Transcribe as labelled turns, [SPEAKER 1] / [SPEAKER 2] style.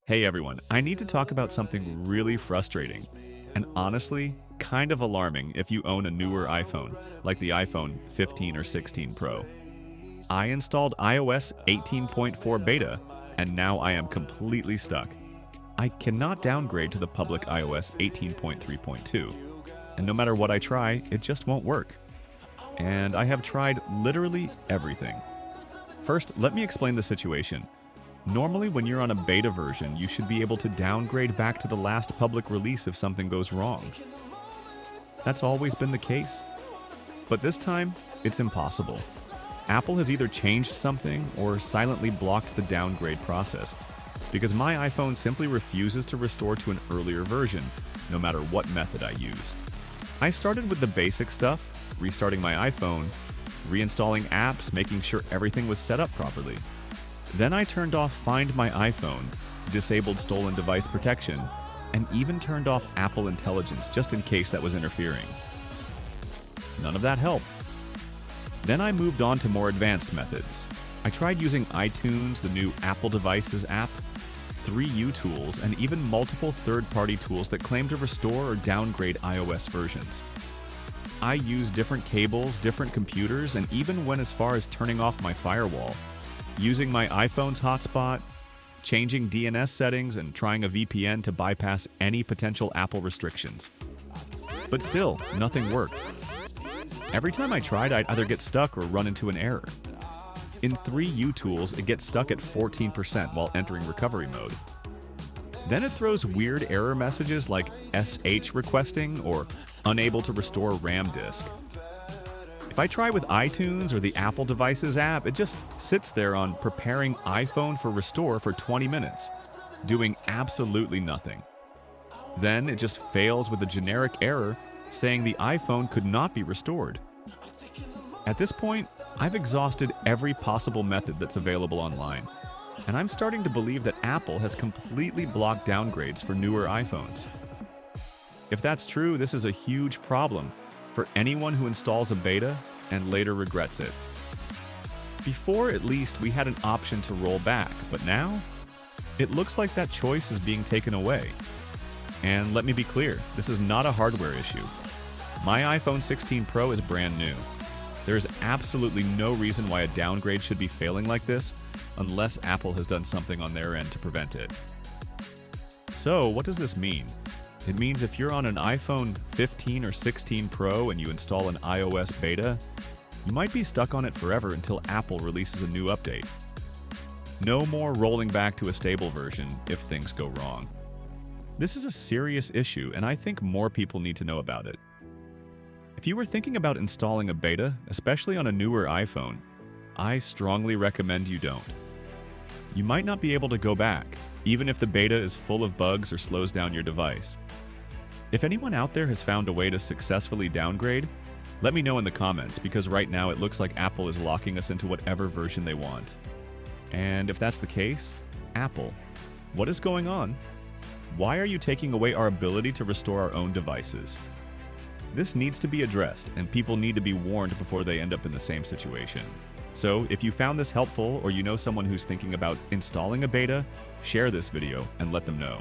[SPEAKER 1] Hey everyone, I need to talk about something really frustrating and honestly kind of alarming if you own a newer iPhone, like the iPhone 15 or 16 Pro. I installed iOS 18.4 beta, and now I am completely stuck. I cannot downgrade to the public iOS 18.3.2, and no matter what I try, it just won't work. And I have tried literally everything. First, let me explain the situation. Normally, when you're on a beta version, you should be able to downgrade back to the last public release if something goes wrong. That's always been the case. But this time, it's impossible. Apple has either changed something or silently blocked the downgrade process, because my iPhone simply refuses to restore to an earlier version, no matter what method I use. I started with the basic stuff, restarting my iPhone, reinstalling apps, making sure everything was set up properly. Then I turned off Find My iPhone, disabled stolen device protection, and even turned off Apple Intelligence just in case that was interfering. None of that helped. Then I moved on to more advanced methods. I tried using iTunes, the new Apple Devices app, 3U tools, and even multiple third-party tools that claim to restore or downgrade iOS versions. I used different cables, different computers, and even went as far as turning off my firewall, using my iPhone's hotspot, changing DNS settings, and trying a VPN to bypass any potential Apple restrictions. But still, nothing worked. Every time I tried, I'd either get stuck or run into an error. In 3U tools, it gets stuck at 14% while entering recovery mode. Then it throws weird error messages like SH requesting or unable to restore RAM disk. If I try with iTunes or the Apple Devices app, it just sits there on preparing iPhone for restore for 20 minutes, doing absolutely nothing. Then it just fails with a generic error saying the iPhone could not be restored. At this point, I've exhausted every possible method that's available online, and I'm starting to believe that Apple has completely blocked downgrades for newer iPhones. If that's true, this is a huge problem for anyone who installs a beta and later regrets it. Before, at least, we had an option to roll back, but now, it looks like that choice is being taken away. And let me be clear, this is not a hardware issue. My iPhone 16 Pro is brand new. There is absolutely no reason why a downgrade should be failing like this, unless Apple has done something on their end to prevent it. So, what does this mean? It means if you're on an iPhone 15 or 16 Pro and you install an iOS beta, you might be stuck on it forever until Apple releases a new update. No more rolling back to a stable version if things go wrong. This is a serious issue, and I think more people need to know about it. If you were thinking about installing a beta, especially on a newer iPhone, I strongly recommend you don't. You might not be able to go back, even if the beta is full of bugs or slows down your device. If anyone out there has found a way to successfully downgrade, let me know in the comments, because right now it looks like Apple is locking us into whatever version they want. And if that's the case, Apple, what is going on? Why are you taking away our ability to restore our own devices? This needs to be addressed, and people need to be warned before they end up in the same situation. So, if you found this helpful or you know someone who's thinking about installing a beta, share this video and let them know.